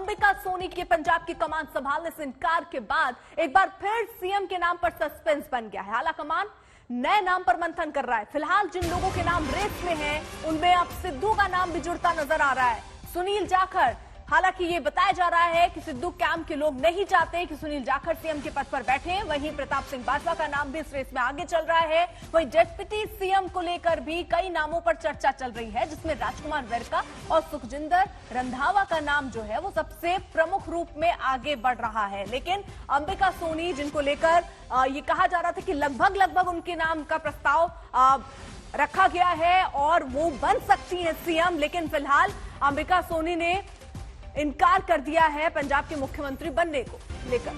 अंबिका सोनी के पंजाब की कमान संभालने से इनकार के बाद एक बार फिर सीएम के नाम पर सस्पेंस बन गया है। आला कमान नए नाम पर मंथन कर रहा है। फिलहाल जिन लोगों के नाम रेस में हैं, उनमें अब सिद्धू का नाम भी जुड़ता नजर आ रहा है। सुनील जाखड़, हालांकि ये बताया जा रहा है कि सिद्धू कैंप के लोग नहीं चाहते कि सुनील जाखड़ सीएम के पद पर बैठे। वहीं प्रताप सिंह बाजवा का नाम भी इस रेस में आगे चल रहा है। वहीं डिप्टी सीएम को लेकर भी कई नामों पर चर्चा चल रही है, जिसमें राजकुमार वेरका और सुखजिंदर रंधावा का नाम जो है वो सबसे प्रमुख रूप में आगे बढ़ रहा है। लेकिन अंबिका सोनी, जिनको लेकर ये कहा जा रहा था कि लगभग उनके नाम का प्रस्ताव रखा गया है और वो बन सकती है सीएम, लेकिन फिलहाल अंबिका सोनी ने इनकार कर दिया है पंजाब के मुख्यमंत्री बनने को लेकर।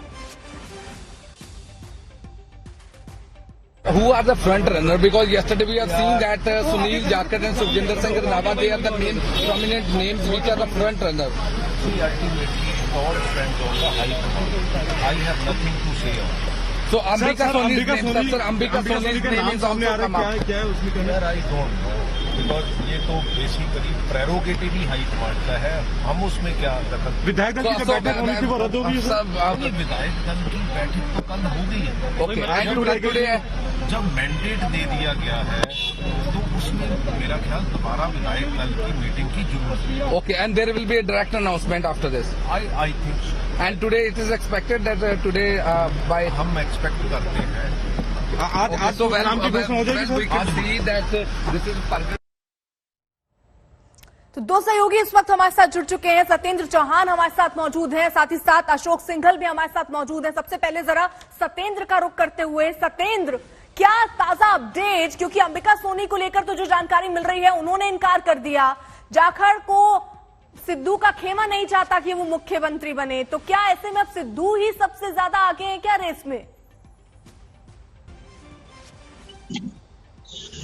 Who are the front runner? Because yesterday we have seen that Sunil Jakhar and Sukhjinder Singh Randhawa, they are the main prominent names which are the front runner. See, ultimately it all depends on the high command. I have nothing to say on it. So Ambika Soni's name, sir, Ambika Soni's name is also come out. क्या है उसमें यार I don't know. Because ये तो basically prerogative ही high command का है, हम उसमें क्या दखल। विधायक दल की जो बैठक होनी थी वो रद्द हो गई है। विधायक दल की बैठक तो कल हो गई है। जब मैंडेट दे दिया गया है तो उसमें मेरा ख्याल दोबारा विधायक दल की मीटिंग की जरूरत है। Okay, and there will be a direct announcement after this. I think so. And today it is expected that today by हम एक्सपेक्ट करते हैं आज तो नाम की घोषणा हो जाएगी। तो दो सहयोगी इस वक्त हमारे साथ जुड़ चुके हैं। सत्येंद्र चौहान हमारे साथ मौजूद हैं, साथ ही साथ अशोक सिंघल भी हमारे साथ मौजूद हैं। सबसे पहले जरा सत्येंद्र का रुख करते हुए, सत्येंद्र, क्या ताजा अपडेट, क्योंकि अंबिका सोनी को लेकर तो जो जानकारी मिल रही है उन्होंने इनकार कर दिया। जाखड़ को सिद्धू का खेमा नहीं चाहता कि वो मुख्यमंत्री बने, तो क्या ऐसे में अब सिद्धू ही सबसे ज्यादा आगे हैं क्या रेस में?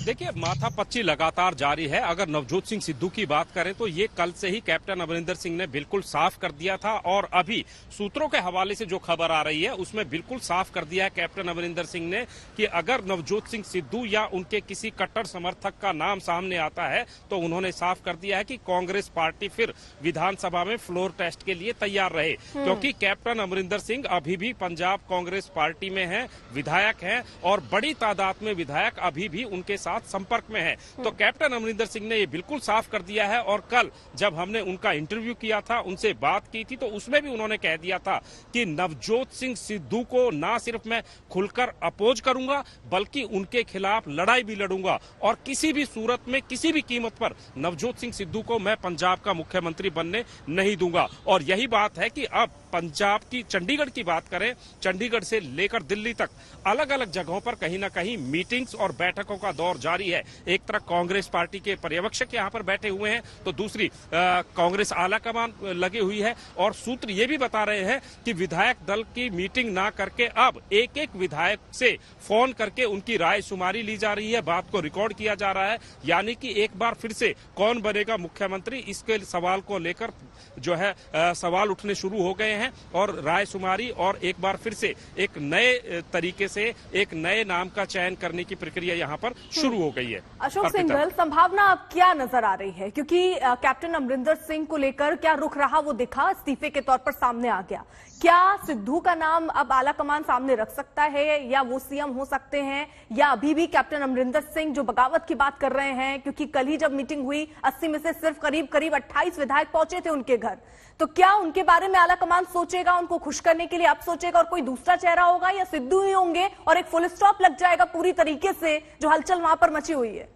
देखिए, माथापच्ची लगातार जारी है। अगर नवजोत सिंह सिद्धू की बात करें तो ये कल से ही कैप्टन अमरिंदर सिंह ने बिल्कुल साफ कर दिया था, और अभी सूत्रों के हवाले से जो खबर आ रही है उसमें बिल्कुल साफ कर दिया है कैप्टन अमरिंदर सिंह ने कि अगर नवजोत सिंह सिद्धू या उनके किसी कट्टर समर्थक का नाम सामने आता है तो उन्होंने साफ कर दिया है कि कांग्रेस पार्टी फिर विधानसभा में फ्लोर टेस्ट के लिए तैयार रहे, क्योंकि कैप्टन अमरिंदर सिंह अभी भी पंजाब कांग्रेस पार्टी में है, विधायक हैं, और बड़ी तादाद में विधायक अभी भी उनके साथ संपर्क में है। तो कैप्टन अमरिंदर सिंह ने ये बिल्कुल साफ कर दिया है, और कल जब हमने उनका इंटरव्यू किया था, उनसे बात की थी, तो उसमें भी उन्होंने कह दिया था कि नवजोत सिंह सिद्धू को ना सिर्फ मैं खुलकर अपोज करूंगा बल्कि उनके खिलाफ लड़ाई भी लड़ूंगा, और किसी भी सूरत में किसी भी कीमत पर नवजोत सिंह सिद्धू को मैं पंजाब का मुख्यमंत्री बनने नहीं दूंगा। और यही बात है कि अब पंजाब की, चंडीगढ़ की बात करें, चंडीगढ़ से लेकर दिल्ली तक अलग अलग जगहों पर कहीं ना कहीं मीटिंग्स और बैठकों का दौर जारी है। एक तरफ कांग्रेस पार्टी के पर्यवेक्षक यहां पर बैठे हुए हैं, तो दूसरी कांग्रेस आला कमान लगी हुई है, और सूत्र ये भी बता रहे हैं कि विधायक दल की मीटिंग ना करके अब एक एक विधायक से फोन करके उनकी राय शुमारी ली जा रही है, बात को रिकॉर्ड किया जा रहा है। यानी कि एक बार फिर से कौन बनेगा मुख्यमंत्री, इसके सवाल को लेकर जो है सवाल उठने शुरू हो गए हैं, और राय शुमारी और एक बार फिर से एक नए तरीके से एक नए नाम का चयन करने की प्रक्रिया यहां पर शुरू हो गई है। अशोक सिंघल, संभावना अब क्या नजर आ रही है, क्योंकि कैप्टन अमरिंदर सिंह को लेकर क्या रुख रहा वो दिखा, इस्तीफे के तौर पर सामने आ गया। क्या सिद्धू का नाम अब आला कमान सामने रख सकता है, या वो सीएम हो सकते हैं, या अभी भी कैप्टन अमरिंदर सिंह जो बगावत की बात कर रहे हैं, क्योंकि कल ही जब मीटिंग हुई 80 में से सिर्फ करीब 28 विधायक पहुंचे थे उनके घर, तो क्या उनके बारे में आला कमान सोचेगा, उनको खुश करने के लिए अब सोचेगा और कोई दूसरा चेहरा होगा, या सिद्धू ही होंगे और एक फुल स्टॉप लग जाएगा पूरी तरीके से जो हलचल वहां पर मची हुई है?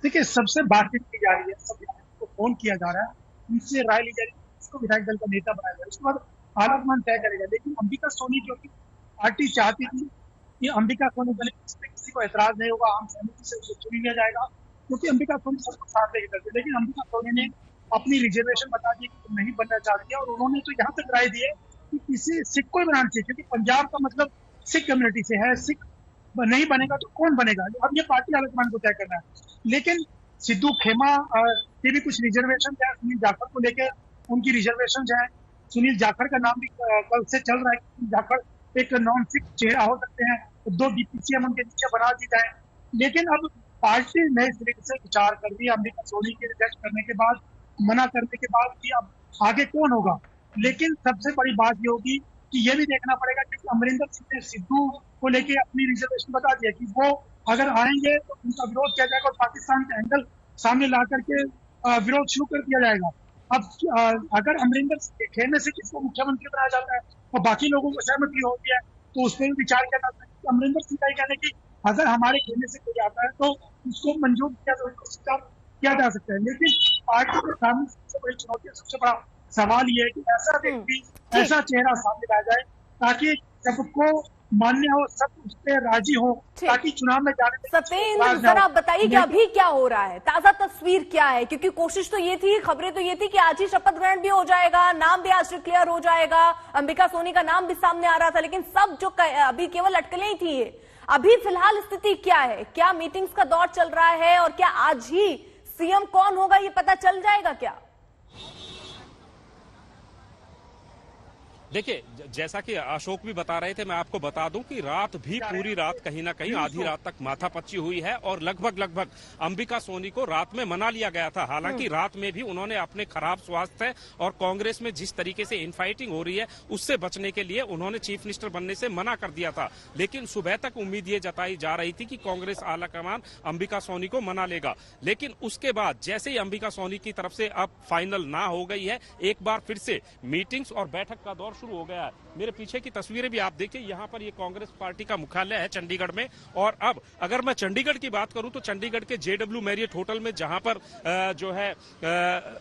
देखिए, सबसे बातचीत की जा रही है, सब को फोन किया जा रहा है, उनसे राय ली जा रही है, उसको विधायक दल का नेता बनाया जाए, उसके बाद आलाकमान तय करेगा। लेकिन अंबिका सोनी, जो कि पार्टी चाहती थी कि अंबिका सोनी बने, इसमें किसी को एतराज नहीं होगा, आम सहमति से उसे चुन लिया जाएगा, क्योंकि अंबिका सोनी सबको साथ लेके करती है। लेकिन अंबिका सोनी ने अपनी रिजर्वेशन बता दी कि नहीं बनना चाहती है, और उन्होंने तो यहाँ तक राय दी है कि किसी सिख को ही बनाना चाहिए, क्योंकि पंजाब का मतलब सिख कम्युनिटी से है, सिख नहीं बनेगा तो कौन बनेगा, अब ये पार्टी आलाकमान को तय करना है। लेकिन सिद्धू खेमा के भी कुछ रिजर्वेशन है, सुनील जाखड़ को लेकर उनकी रिजर्वेशन है। सुनील जाखड़ का नाम भी कल से चल रहा है, सुनील जाखड़ एक नॉन सिख चेहरा हो सकते हैं, तो 2 DPCM उनके नीचे बना दी जाए। लेकिन अब पार्टी नए सिरे से विचार कर रही है अंबिका सोनी के रिजेक्ट करने के बाद, मना करने के बाद कि अब आगे कौन होगा। लेकिन सबसे बड़ी बात ये होगी कि ये भी देखना पड़ेगा कि अमरिंदर सिंह ने सिद्धू को लेके अपनी रिजर्वेशन बता दिया कि वो अगर आएंगे तो उनका विरोध किया जाएगा और पाकिस्तान का एंगल सामने ला करके विरोध शुरू कर दिया जाएगा। अब अगर अमरिंदर सिंह के खेमे से किसको मुख्यमंत्री बनाया जाता है और बाकी लोगों को सहमति होती है तो उस पर भी विचार किया जाता है। अमरिंदर सिंह का ये कहना है कि अगर हमारे खेमे से कोई आता है तो उसको मंजूर किया जा सकता है। लेकिन पार्टी के सामने सबसे बड़ी चुनौती, सबसे बड़ा सवाल ये है कि ऐसा व्यक्ति, ऐसा चेहरा सामने ला जाए ताकि सबको मान्य हो, सब उस पर राजी हो, ताकि चुनाव में जाने में सत्येंद्र जरा आप बताइए कि अभी क्या हो रहा है, ताजा तस्वीर क्या है? क्योंकि कोशिश तो ये थी, खबरें तो ये थी कि आज ही शपथ ग्रहण भी हो जाएगा, नाम भी आज क्लियर हो जाएगा, अंबिका सोनी का नाम भी सामने आ रहा था, लेकिन सब जो अभी केवल अटकलें ही थी। ये अभी फिलहाल स्थिति क्या है? क्या मीटिंग्स का दौर चल रहा है और क्या आज ही सीएम कौन होगा ये पता चल जाएगा क्या? देखिए, जैसा कि अशोक भी बता रहे थे, मैं आपको बता दूं कि रात भी पूरी रात कहीं ना कहीं आधी रात तक माथापच्ची हुई है और लगभग अंबिका सोनी को रात में मना लिया गया था। हालांकि रात में भी उन्होंने अपने खराब स्वास्थ्य और कांग्रेस में जिस तरीके से इनफाइटिंग हो रही है उससे बचने के लिए उन्होंने चीफ मिनिस्टर बनने से मना कर दिया था। लेकिन सुबह तक उम्मीद ये जताई जा रही थी कि कांग्रेस आलाकमान अंबिका सोनी को मना लेगा। लेकिन उसके बाद जैसे ही अंबिका सोनी की तरफ से अब फाइनल ना हो गई है, एक बार फिर से मीटिंग्स और बैठक का दौर शुरू हो गया है। मेरे पीछे की तस्वीरें भी आप देखिए, यहाँ पर ये कांग्रेस पार्टी का मुख्यालय है चंडीगढ़ में। और अब अगर मैं चंडीगढ़ की बात करूं तो चंडीगढ़ के JW मैरियट होटल में जहां पर जो है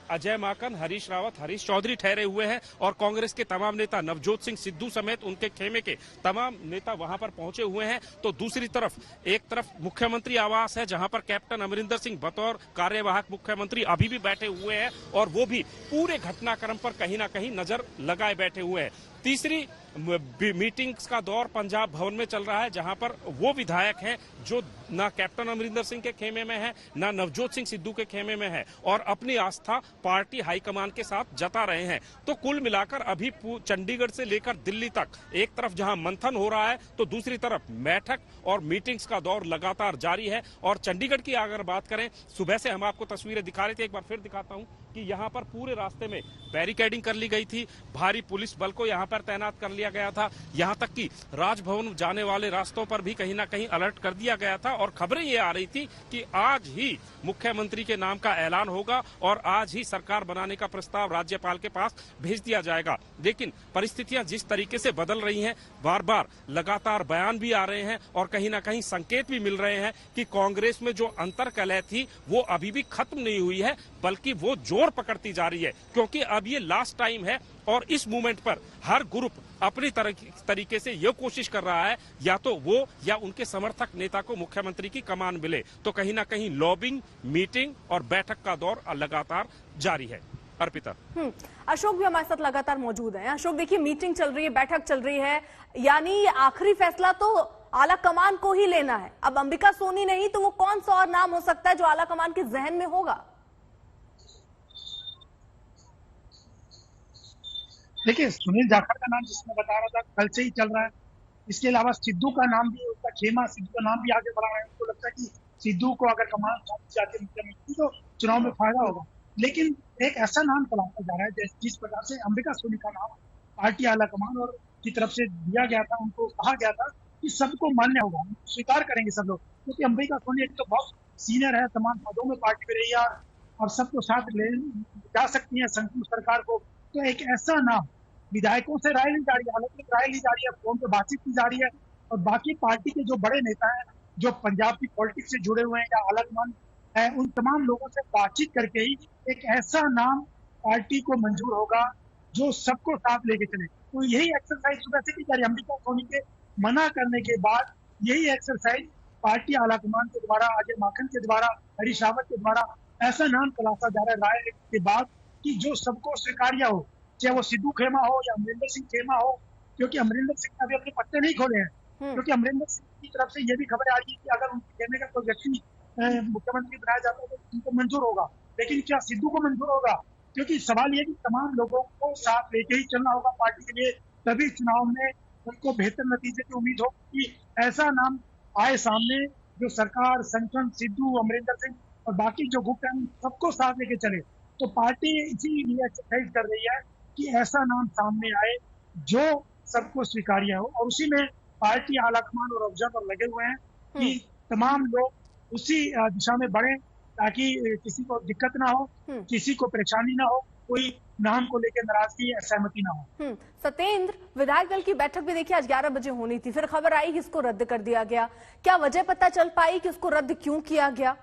अजय माकन, हरीश रावत, हरीश चौधरी ठहरे हुए हैं और कांग्रेस के तमाम नेता नवजोत सिंह सिद्धू समेत उनके खेमे के तमाम नेता वहां पर पहुंचे हुए हैं। तो दूसरी तरफ एक तरफ मुख्यमंत्री आवास है जहां पर कैप्टन अमरिंदर सिंह बतौर कार्यवाहक मुख्यमंत्री अभी भी बैठे हुए हैं और वो भी पूरे घटनाक्रम पर कहीं ना कहीं नजर लगाए बैठे हुए हैं। तीसरी मीटिंग्स का दौर पंजाब भवन में चल रहा है जहां पर वो विधायक हैं जो ना कैप्टन अमरिंदर सिंह के खेमे में है, ना नवजोत सिंह सिद्धू के खेमे में है और अपनी आस्था पार्टी हाईकमान के साथ जता रहे हैं। तो कुल मिलाकर अभी चंडीगढ़ से लेकर दिल्ली तक एक तरफ जहां मंथन हो रहा है तो दूसरी तरफ बैठक और मीटिंग्स का दौर लगातार जारी है। और चंडीगढ़ की अगर बात करें, सुबह से हम आपको तस्वीरें दिखा रहे थे, एक बार फिर दिखाता हूं कि यहाँ पर पूरे रास्ते में बैरिकेडिंग कर ली गई थी, भारी पुलिस बल को यहाँ पर तैनात कर लिया गया था, यहाँ तक कि राजभवन जाने वाले रास्तों पर भी कहीं ना कहीं अलर्ट कर दिया गया था। और खबरें ये आ रही थी कि आज ही मुख्यमंत्री के नाम का ऐलान होगा और आज ही सरकार बनाने का प्रस्ताव राज्यपाल के पास भेज दिया जाएगा। लेकिन परिस्थितियां जिस तरीके से बदल रही हैं, बार बार लगातार बयान भी आ रहे हैं और कहीं ना कहीं संकेत भी मिल रहे हैं कि कांग्रेस में जो अंतर्कलह थी वो अभी भी खत्म नहीं हुई है, बल्कि वो जोर पकड़ती जा रही है। क्योंकि अब ये लास्ट टाइम है और इस मूवमेंट पर हर ग्रुप अपनी तरीके से ये कोशिश कर रहा है या तो वो या उनके समर्थक नेता को मुख्यमंत्री की कमान मिले। तो कहीं ना कहीं लॉबिंग, मीटिंग और बैठक का दौर लगातार जारी है। अर्पिता। अशोक भी हमारे साथ लगातार मौजूद है। अशोक, देखिए मीटिंग चल रही है, बैठक चल रही है, यानी आखिरी फैसला तो आला कमान को ही लेना है। अब अंबिका सोनी नहीं तो वो कौन सा और नाम हो सकता है जो आला कमान के जहन में होगा? देखिए, सुनील जाखड़ का नाम जिसमें बता रहा था कल से ही चल रहा है। इसके अलावा सिद्धू का नाम भी, उसका खेमा सिद्धू का नाम भी आगे बढ़ा रहा है। उनको लगता है कि सिद्धू को अगर कमान जाती है मुख्यमंत्री तो चुनाव में फायदा होगा। लेकिन एक ऐसा नाम तलाशा जा रहा है जिस प्रकार से अंबिका सोनी का नाम पार्टी आला कमान और की तरफ से दिया गया था, उनको कहा गया था कि सबको मान्य होगा, स्वीकार करेंगे सब लोग। क्योंकि अंबिका सोनी एक तो बहुत सीनियर है, तमाम पदों में पार्टी में रही है और सबको साथ ले जा सकती है संयुक्त सरकार को। तो एक ऐसा नाम, विधायकों से राय ली जा रही है, हालांकि राय ली जा रही है, फोन पे बातचीत की जा रही है और बाकी पार्टी के जो बड़े नेता हैं जो पंजाब की पॉलिटिक्स से जुड़े हुए हैं या अलग मन है, उन तमाम लोगों से बातचीत करके ही एक ऐसा नाम पार्टी को मंजूर होगा जो सबको साथ लेके चले। तो यही एक्सरसाइज सुबह से की जा रही है। अंबिका सोनी के मना करने के बाद यही एक्सरसाइज पार्टी आलाकमान के द्वारा, अजय माकन के द्वारा, हरीश रावत के द्वारा ऐसा नाम तलाशा जा रहा है राय के बाद कि जो सबको स्वीकार्य हो, चाहे वो सिद्धू खेमा हो या अमरिंदर सिंह खेमा हो। क्योंकि अमरिंदर सिंह ने अभी अपने पत्ते नहीं खोले हैं, क्योंकि अमरिंदर सिंह की तरफ से ये भी खबर आ रही है कि अगर उनके खेमे का कोई व्यक्ति मुख्यमंत्री बनाया जाता है तो उनको मंजूर होगा। लेकिन क्या सिद्धू को मंजूर होगा? क्योंकि सवाल ये कि तमाम लोगों को साथ लेके ही चलना होगा पार्टी के लिए, तभी चुनाव में उनको बेहतर नतीजे की उम्मीद हो कि ऐसा नाम आए सामने जो सरकार, संगठन, सिद्धू, अमरिंदर सिंह और बाकी जो गुट हैं सबको साथ लेके चले। तो पार्टी इसीलिए एक्सरसाइज कर रही है कि ऐसा नाम सामने आए जो सबको स्वीकार्य हो, और उसी में पार्टी आलाकमान और ऑब्जर्वर लगे हुए हैं कि तमाम लोग उसी दिशा में बढ़े ताकि किसी को दिक्कत ना हो, किसी को परेशानी ना हो, कोई नाम को लेकर नाराजगी या सहमति ना हो। सत्येंद्र, विधायक दल की बैठक भी देखिए आज 11 बजे होनी थी, फिर खबर आई कि इसको रद्द कर दिया गया। क्या वजह पता चल पाई कि उसको रद्द क्यों किया गया?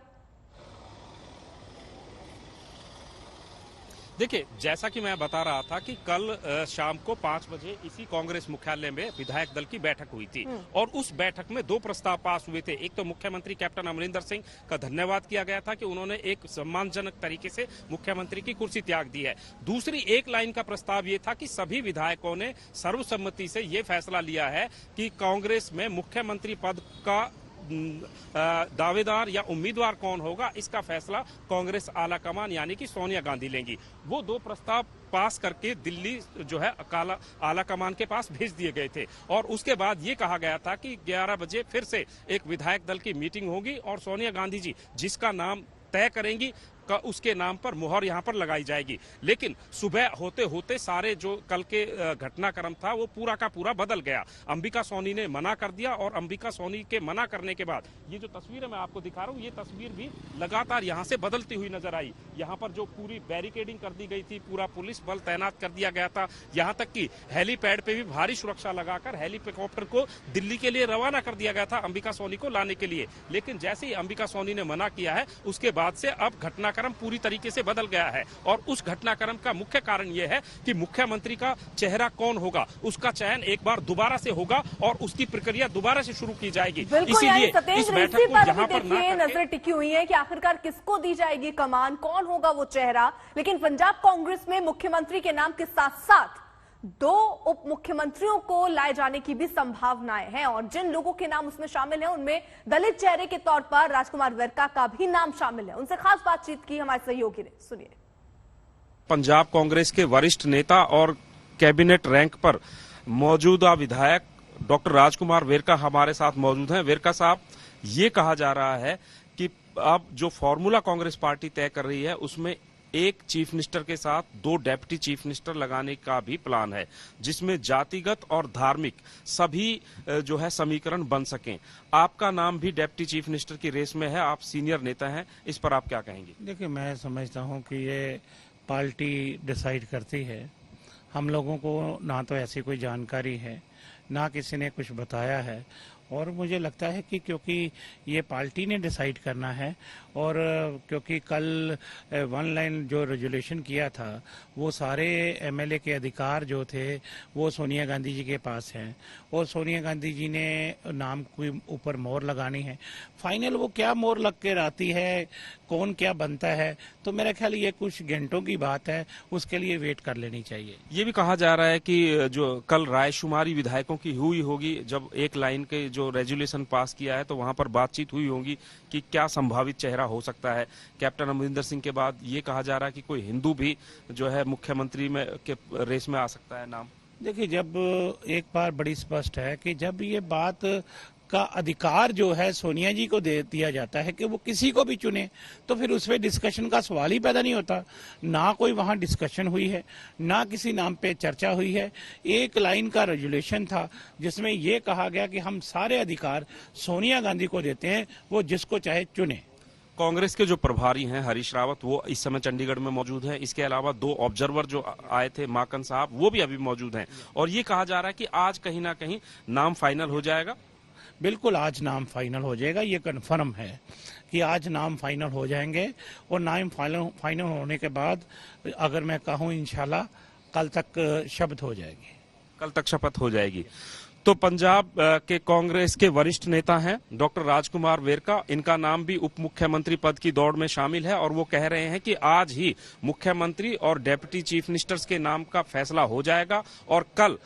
देखिए, जैसा कि मैं बता रहा था कि कल शाम को 5 बजे इसी कांग्रेस मुख्यालय में विधायक दल की बैठक हुई थी और उस बैठक में 2 प्रस्ताव पास हुए थे। एक तो मुख्यमंत्री कैप्टन अमरिंदर सिंह का धन्यवाद किया गया था कि उन्होंने एक सम्मानजनक तरीके से मुख्यमंत्री की कुर्सी त्याग दी है। दूसरी एक लाइन का प्रस्ताव ये था कि सभी विधायकों ने सर्वसम्मति से ये फैसला लिया है कि कांग्रेस में मुख्यमंत्री पद का दावेदार या उम्मीदवार कौन होगा, इसका फैसला कांग्रेस आलाकमान यानी कि सोनिया गांधी लेंगी। वो 2 प्रस्ताव पास करके दिल्ली जो है आलाकमान के पास भेज दिए गए थे और उसके बाद ये कहा गया था कि 11 बजे फिर से एक विधायक दल की मीटिंग होगी और सोनिया गांधी जी जिसका नाम तय करेंगी का उसके नाम पर मुहर यहां पर लगाई जाएगी। लेकिन सुबह होते होते सारे जो कल के घटनाक्रम था वो पूरा का पूरा बदल गया। अंबिका सोनी ने मना कर दिया और अंबिका सोनी के मना करने के बाद ये जो तस्वीरें मैं आपको दिखा रहा हूँ, ये तस्वीर भी लगातार यहां से बदलती हुई नजर आई। यहां पर जो पूरी बैरिकेडिंग कर दी गई थी, पूरा पुलिस बल तैनात कर दिया गया था, यहां तक कि हेलीपैड पे भी भारी सुरक्षा लगाकर हेलीकॉप्टर को दिल्ली के लिए रवाना कर दिया गया था अंबिका सोनी को लाने के लिए। लेकिन जैसे ही अंबिका सोनी ने मना किया है उसके बाद से अब घटनाक्रम पूरी तरीके से बदल गया है और उस घटनाक्रम का मुख्य कारण यह है कि मुख्यमंत्री का चेहरा कौन होगा उसका चयन एक बार दोबारा से होगा और उसकी प्रक्रिया दोबारा से शुरू की जाएगी। इसीलिए इस बैठक को यहाँ पर नजरें टिकी हुई है कि आखिरकार किसको दी जाएगी कमान, कौन होगा वो चेहरा। लेकिन पंजाब कांग्रेस में मुख्यमंत्री के नाम के साथ साथ 2 उप मुख्यमंत्रियों को लाए जाने की भी संभावनाएं हैं और जिन लोगों के नाम उसमें शामिल हैं उनमें दलित चेहरे के तौर पर राजकुमार वेरका का भी नाम शामिल है। उनसे खास बातचीत की हमारे सहयोगी ने, सुनिए। पंजाब कांग्रेस के वरिष्ठ नेता और कैबिनेट रैंक पर मौजूदा विधायक डॉक्टर राजकुमार वेरका हमारे साथ मौजूद हैं। वेरका साहब, ये कहा जा रहा है कि अब जो फॉर्मूला कांग्रेस पार्टी तय कर रही है उसमें एक चीफ मिनिस्टर के साथ 2 डेप्टी चीफ मिनिस्टर लगाने का भी प्लान है जिसमें जातिगत और धार्मिक सभी जो है समीकरण बन सकें। आपका नाम भी डेप्टी चीफ मिनिस्टर की रेस में है, आप सीनियर नेता हैं, इस पर आप क्या कहेंगे? देखिए, मैं समझता हूं कि ये पार्टी डिसाइड करती है। हम लोगों को ना तो ऐसी कोई जानकारी है, ना किसी ने कुछ बताया है और मुझे लगता है कि क्योंकि ये पार्टी ने डिसाइड करना है और क्योंकि कल 1 लाइन जो रेजोल्यूशन किया था वो सारे एमएलए के अधिकार जो थे वो सोनिया गांधी जी के पास हैं और सोनिया गांधी जी ने नाम के ऊपर मोहर लगानी है। फाइनल वो क्या मोहर लग के आती है, कौन क्या बनता है, तो मेरा ख्याल ये कुछ घंटों की बात है, उसके लिए वेट कर लेनी चाहिए। ये भी कहा जा रहा है कि जो कल रायशुमारी विधायकों की हुई होगी, जब 1 लाइन के जो रेजोल्यूशन पास किया है तो वहां पर बातचीत हुई होगी कि क्या संभावित चेहरा हो सकता है। कैप्टन अमरिंदर सिंह के बाद ये कहा जा रहा है कि कोई हिंदू भी जो है मुख्यमंत्री में के रेस में आ सकता है नाम। देखिए, जब एक बार बड़ी स्पष्ट है कि जब ये बात का अधिकार जो है सोनिया जी को दे दिया जाता है कि वो किसी को भी चुने, तो फिर उसमें डिस्कशन का सवाल ही पैदा नहीं होता। ना कोई वहाँ डिस्कशन हुई है, ना किसी नाम पे चर्चा हुई है। 1 लाइन का रेजोल्यूशन था जिसमें ये कहा गया कि हम सारे अधिकार सोनिया गांधी को देते हैं, वो जिसको चाहे चुने। कांग्रेस के जो प्रभारी हैं हरीश रावत, वो इस समय चंडीगढ़ में मौजूद हैं। इसके अलावा 2 ऑब्जर्वर जो आए थे, माकन साहब, वो भी अभी मौजूद हैं और ये कहा जा रहा है कि आज कहीं ना कहीं नाम फाइनल हो जाएगा। बिल्कुल, आज नाम फाइनल हो जाएगा, ये कन्फर्म है कि आज नाम फाइनल हो जाएंगे और नाम फाइनल होने के बाद अगर मैं कहूँ इंशाल्लाह कल तक शपथ हो जाएगी। कल तक शपथ हो जाएगी। तो पंजाब के कांग्रेस के वरिष्ठ नेता हैं डॉक्टर राजकुमार वेरका, इनका नाम भी उप मुख्यमंत्री पद की दौड़ में शामिल है और वो कह रहे हैं कि आज ही मुख्यमंत्री और डेप्यूटी चीफ मिनिस्टर्स के नाम का फैसला हो जाएगा और कल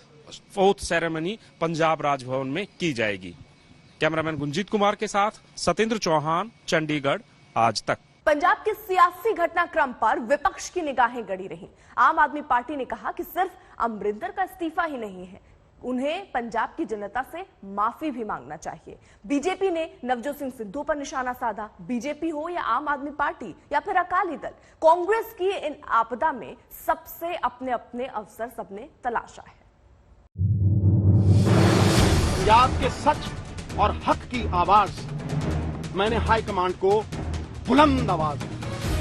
4th सेरेमनी पंजाब राजभवन में की जाएगी। कैमरामैन गुंजीत कुमार के साथ सतेंद्र चौहान, चंडीगढ़, आज तक। पंजाब के सियासी घटनाक्रम पर विपक्ष की निगाहें गड़ी रही। आम आदमी पार्टी ने कहा कि सिर्फ अमरिंदर का इस्तीफा ही नहीं है, उन्हें पंजाब की जनता से माफी भी मांगना चाहिए। बीजेपी ने नवजोत सिंह सिद्धू पर निशाना साधा। बीजेपी हो या आम आदमी पार्टी या फिर अकाली दल, कांग्रेस की इन आपदा में सबसे अपने अपने अवसर सबने तलाशा है। पंजाब के सच और हक की आवाज मैंने हाईकमांड को बुलंद आवाज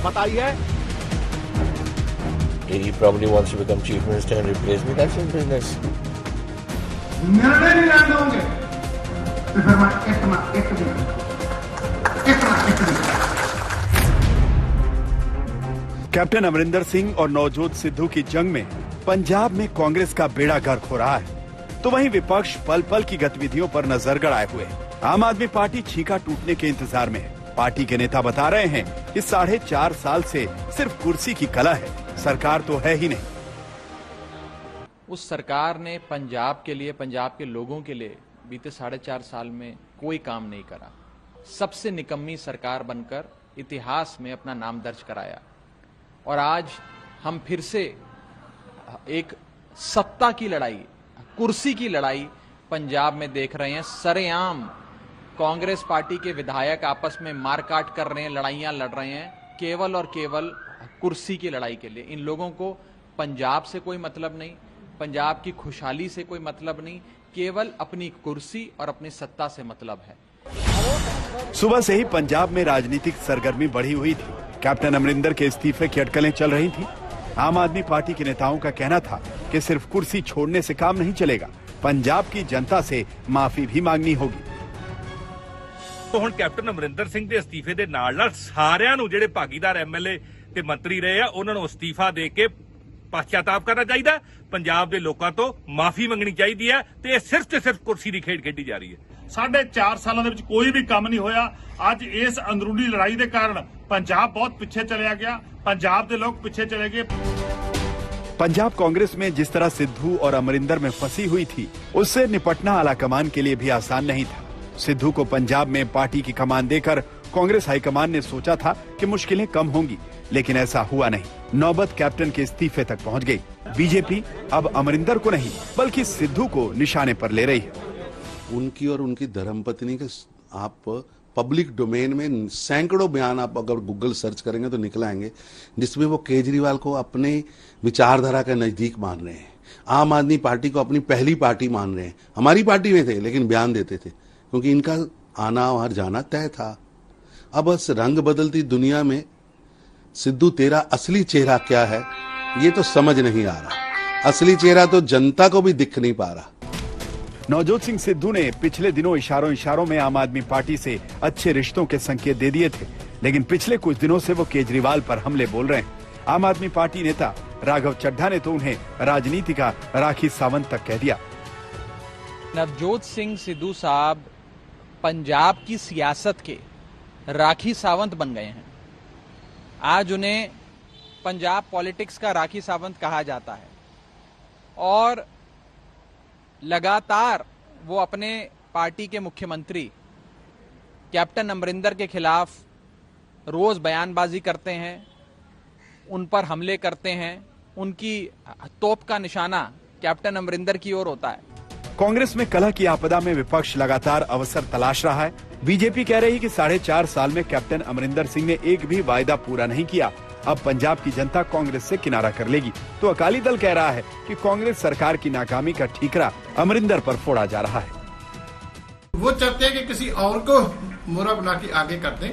बताई है। He probably wants to become chief minister and replace me. That's his business. निर्णय नहीं लेने होंगे तो फिर मैं इतना कैप्टन अमरिंदर सिंह और नवजोत सिद्धू की जंग में पंजाब में कांग्रेस का बेड़ा गर्क हो रहा है, तो वहीं विपक्ष पल पल की गतिविधियों पर नजर गड़ाए हुए है। आम आदमी पार्टी छींका टूटने के इंतजार में है। पार्टी के नेता बता रहे हैं कि 4.5 साल से सिर्फ कुर्सी की कला है, सरकार तो है ही नहीं। उस सरकार ने पंजाब के लिए, पंजाब के लोगों के लिए बीते 4.5 साल में कोई काम नहीं करा। सबसे निकम्मी सरकार बनकर इतिहास में अपना नाम दर्ज कराया और आज हम फिर से एक सत्ता की लड़ाई, कुर्सी की लड़ाई पंजाब में देख रहे हैं। सरेआम कांग्रेस पार्टी के विधायक आपस में मारकाट कर रहे हैं, लड़ाइयां लड़ रहे हैं, केवल और केवल कुर्सी की लड़ाई के लिए। इन लोगों को पंजाब से कोई मतलब नहीं, पंजाब की खुशहाली से कोई मतलब नहीं, केवल अपनी कुर्सी और अपनी सत्ता से मतलब है। सुबह से ही पंजाब में राजनीतिक सरगर्मी बढ़ी हुई थी। कैप्टन अमरिंदर के इस्तीफे की अटकलें चल रही थी। आम आदमी पार्टी के नेताओं का कहना था कि सिर्फ कुर्सी छोड़ने से काम नहीं चलेगा, पंजाब की जनता से माफी भी मांगनी होगी। तो ਹੁਣ ਕੈਪਟਨ ਅਮਰਿੰਦਰ ਸਿੰਘ ਦੇ ਅਸਤੀਫੇ ਦੇ ਨਾਲ ਸਾਰਿਆਂ ਨੂੰ ਜਿਹੜੇ ਭਾਗੀਦਾਰ ਐਮਐਲਏ ਤੇ ਮੰਤਰੀ ਰਹੇ ਆ ਉਹਨਾਂ ਨੂੰ ਅਸਤੀਫਾ ਦੇ ਕੇ ਪਛਤਾਵਾ ਕਰਨਾ ਚਾਹੀਦਾ। ਪੰਜਾਬ ਦੇ ਲੋਕਾਂ ਤੋਂ ਮਾਫੀ ਮੰਗਣੀ ਚਾਹੀਦੀ ਹੈ ਤੇ ਇਹ ਸਿਰਫ ਤੇ ਸਿਰਫ ਕੁਰਸੀ ਦੀ ਖੇਡ ਖੇਡੀ ਜਾ ਰਹੀ ਹੈ। 4.5 ਸਾਲਾਂ ਦੇ ਵਿੱਚ ਕੋਈ ਵੀ ਕੰਮ ਨਹੀਂ ਹੋਇਆ। ਅੱਜ ਇਸ ਅੰਦਰੂਨੀ ਲੜਾਈ ਦੇ ਕਾਰਨ ਪੰਜਾਬ ਬਹੁਤ ਪਿੱਛੇ ਚਲਿਆ ਗਿਆ, ਪੰਜਾਬ ਦੇ ਲੋਕ ਪਿੱਛੇ ਚਲੇ ਗਏ। पंजाब कांग्रेस में जिस तरह सिद्धू और अमरिंदर में फंसी हुई थी, उससे निपटना आलाकमान के लिए भी आसान नहीं था। सिद्धू को पंजाब में पार्टी की कमान देकर कांग्रेस हाईकमान ने सोचा था कि मुश्किलें कम होंगी, लेकिन ऐसा हुआ नहीं। नौबत कैप्टन के इस्तीफे तक पहुंच गई। बीजेपी अब अमरिंदर को नहीं बल्कि सिद्धू को निशाने पर ले रही है। उनकी और उनकी धर्मपत्नी के आप पब्लिक डोमेन में सैकड़ों बयान आप अगर गूगल सर्च करेंगे तो निकल आएंगे, जिसमें वो केजरीवाल को अपने विचारधारा के नजदीक मान रहे हैं, आम आदमी पार्टी को अपनी पहली पार्टी मान रहे हैं। हमारी पार्टी में थे लेकिन बयान देते थे क्योंकि इनका आना और जाना तय था। अब इस रंग बदलती दुनिया में सिद्धू तेरा असली चेहरा क्या है ये तो समझ नहीं आ रहा। असली चेहरा तो जनता को भी दिख नहीं पा रहा। नवजोत सिंह सिद्धू ने पिछले दिनों इशारों में आम आदमी पार्टी से अच्छे रिश्तों के संकेत दे दिए थे, लेकिन पिछले कुछ दिनों से वो केजरीवाल पर हमले बोल रहे हैं। आम आदमी पार्टी नेता राघव चड्ढा ने तो उन्हें राजनीति का राखी सावंत तक कह दिया। नवजोत सिंह सिद्धू साहब पंजाब की सियासत के राखी सावंत बन गए हैं। आज उन्हें पंजाब पॉलिटिक्स का राखी सावंत कहा जाता है और लगातार वो अपने पार्टी के मुख्यमंत्री कैप्टन अमरिंदर के खिलाफ रोज बयानबाजी करते हैं, उन पर हमले करते हैं। उनकी तोप का निशाना कैप्टन अमरिंदर की ओर होता है। कांग्रेस में कलह की आपदा में विपक्ष लगातार अवसर तलाश रहा है। बीजेपी कह रही है कि 4.5 साल में कैप्टन अमरिंदर सिंह ने एक भी वायदा पूरा नहीं किया। अब पंजाब की जनता कांग्रेस से किनारा कर लेगी। तो अकाली दल कह रहा है कि कांग्रेस सरकार की नाकामी का ठीकरा अमरिंदर पर फोड़ा जा रहा है। वो चाहते हैं कि किसी और को मोहरा बना के आगे कर दें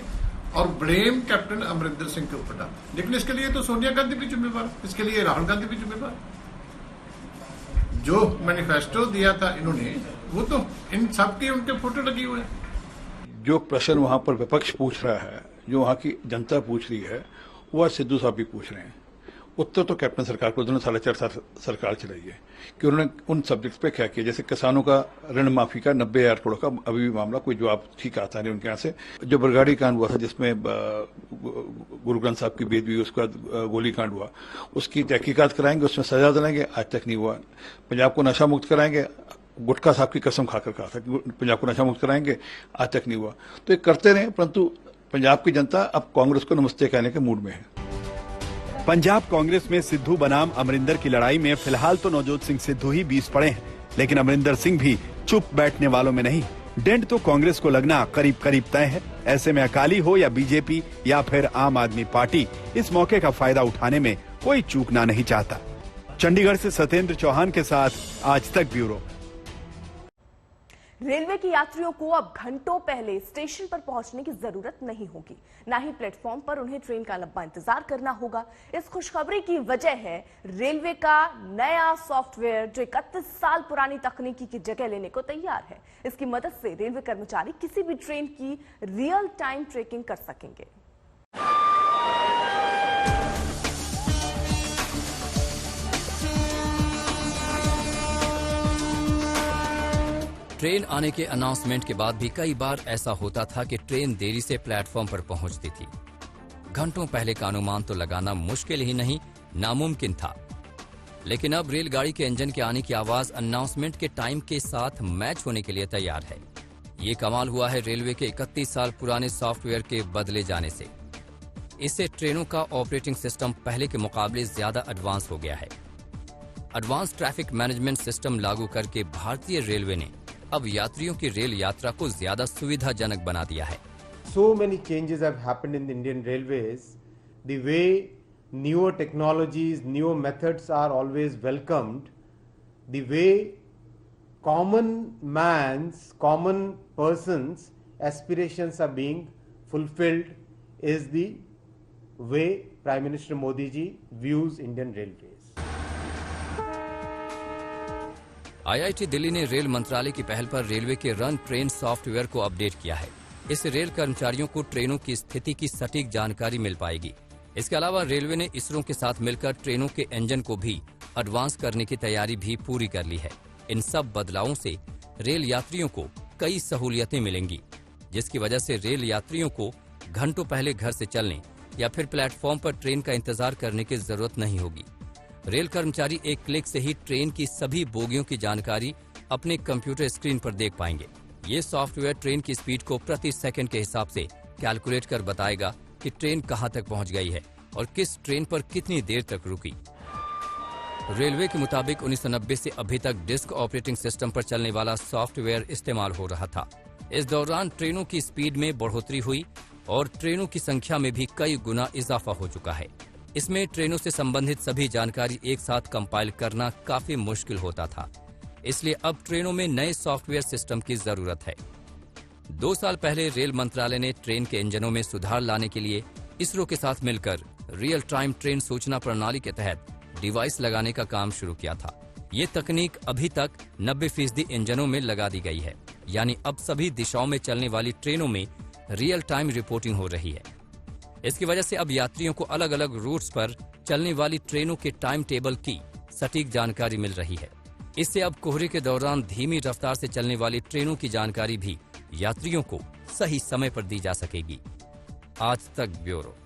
और ब्लेम कैप्टन अमरिंदर सिंह के ऊपर डाल। लेकिन इसके लिए तो सोनिया गांधी भी जिम्मेवार, इसके लिए राहुल गांधी भी जिम्मेवार। जो मैनिफेस्टो दिया था इन्होंने, वो तो इन सब की उनके फोटो लगी हुए हैं। जो प्रश्न वहां पर विपक्ष पूछ रहा है, जो वहां की जनता पूछ रही है, वो आज सिद्धू साहब भी पूछ रहे हैं। उत्तर तो कैप्टन सरकार को उन्होंने 4.5 साल सरकार चलाई है कि उन्होंने उन सब्जेक्ट्स पे क्या किया। जैसे किसानों का ऋण माफी का 90,000 करोड़ का अभी भी मामला कोई जवाब ठीक आता नहीं उनके यहाँ से। जो बरगाड़ी कांड हुआ था जिसमें गुरु ग्रंथ साहब की बेदबी हुई, उसके बाद गोली कांड हुआ, उसकी तहकीकात कराएंगे, उसमें सजा दिलाएंगे, आज तक नहीं हुआ। पंजाब को नशा मुक्त कराएंगे, गुटखा साहब की कसम खाकर कहा था कि पंजाब को नशा मुक्त कराएंगे, आज तक नहीं हुआ। तो ये करते रहे, परंतु पंजाब की जनता अब कांग्रेस को नमस्ते कहने के मूड में है। पंजाब कांग्रेस में सिद्धू बनाम अमरिंदर की लड़ाई में फिलहाल तो नवजोत सिंह सिद्धू ही बीस पड़े हैं, लेकिन अमरिंदर सिंह भी चुप बैठने वालों में नहीं। डेंट तो कांग्रेस को लगना करीब करीब तय है। ऐसे में अकाली हो या बीजेपी या फिर आम आदमी पार्टी, इस मौके का फायदा उठाने में कोई चूकना नहीं चाहता। चंडीगढ़ से सत्येंद्र चौहान के साथ आज तक ब्यूरो। रेलवे के यात्रियों को अब घंटों पहले स्टेशन पर पहुंचने की जरूरत नहीं होगी, ना ही प्लेटफॉर्म पर उन्हें ट्रेन का लंबा इंतजार करना होगा। इस खुशखबरी की वजह है रेलवे का नया सॉफ्टवेयर, जो 31 साल पुरानी तकनीकी की जगह लेने को तैयार है। इसकी मदद से रेलवे कर्मचारी किसी भी ट्रेन की रियल टाइम ट्रैकिंग कर सकेंगे। ट्रेन आने के अनाउंसमेंट के बाद भी कई बार ऐसा होता था कि ट्रेन देरी से प्लेटफॉर्म पर पहुंचती थी। घंटों पहले का अनुमान तो लगाना मुश्किल ही नहीं, नामुमकिन था। लेकिन अब रेलगाड़ी के इंजन के आने की आवाज अनाउंसमेंट के टाइम के साथ मैच होने के लिए तैयार है। ये कमाल हुआ है रेलवे के 31 साल पुराने सॉफ्टवेयर के बदले जाने से। इससे ट्रेनों का ऑपरेटिंग सिस्टम पहले के मुकाबले ज्यादा एडवांस हो गया है। एडवांस ट्रैफिक मैनेजमेंट सिस्टम लागू करके भारतीय रेलवे ने अब यात्रियों की रेल यात्रा को ज्यादा सुविधाजनक बना दिया है। So many changes have happened in the Indian Railways. The way newer technologies, newer methods are always welcomed. The way common man's, common person's aspirations are being fulfilled is the way Prime Minister Modi ji views Indian Railways. IIT Delhi ने rail मंत्रालय की पहल पर railway के run train software को update किया है। इससे रेल कर्मचारियों को ट्रेनों की स्थिति की सटीक जानकारी मिल पाएगी। इसके अलावा रेलवे ने इसरो के साथ मिलकर ट्रेनों के इंजन को भी एडवांस करने की तैयारी भी पूरी कर ली है। इन सब बदलावों से रेल यात्रियों को कई सहूलियतें मिलेंगी, जिसकी वजह से रेल यात्रियों को घंटों पहले घर से चलने या फिर प्लेटफॉर्म पर ट्रेन का इंतजार करने की जरूरत नहीं होगी। रेल कर्मचारी एक क्लिक से ही ट्रेन की सभी बोगियों की जानकारी अपने कंप्यूटर स्क्रीन पर देख पाएंगे। ये सॉफ्टवेयर ट्रेन की स्पीड को प्रति सेकंड के हिसाब से कैलकुलेट कर बताएगा कि ट्रेन कहां तक पहुंच गई है और किस ट्रेन पर कितनी देर तक रुकी। रेलवे के मुताबिक 1990 से अभी तक डिस्क ऑपरेटिंग सिस्टम पर चलने वाला सॉफ्टवेयर इस्तेमाल हो रहा था। इस दौरान ट्रेनों की स्पीड में बढ़ोतरी हुई और ट्रेनों की संख्या में भी कई गुना इजाफा हो चुका है। इसमें ट्रेनों से संबंधित सभी जानकारी एक साथ कंपाइल करना काफी मुश्किल होता था। इसलिए अब ट्रेनों में नए सॉफ्टवेयर सिस्टम की जरूरत है। 2 साल पहले रेल मंत्रालय ने ट्रेन के इंजनों में सुधार लाने के लिए इसरो के साथ मिलकर रियल टाइम ट्रेन सूचना प्रणाली के तहत डिवाइस लगाने का काम शुरू किया था। ये तकनीक अभी तक 90% इंजनों में लगा दी गई है, यानी अब सभी दिशाओं में चलने वाली ट्रेनों में रियल टाइम रिपोर्टिंग हो रही है। इसकी वजह से अब यात्रियों को अलग अलग रूट्स पर चलने वाली ट्रेनों के टाइम टेबल की सटीक जानकारी मिल रही है। इससे अब कोहरे के दौरान धीमी रफ्तार से चलने वाली ट्रेनों की जानकारी भी यात्रियों को सही समय पर दी जा सकेगी। आज तक ब्यूरो।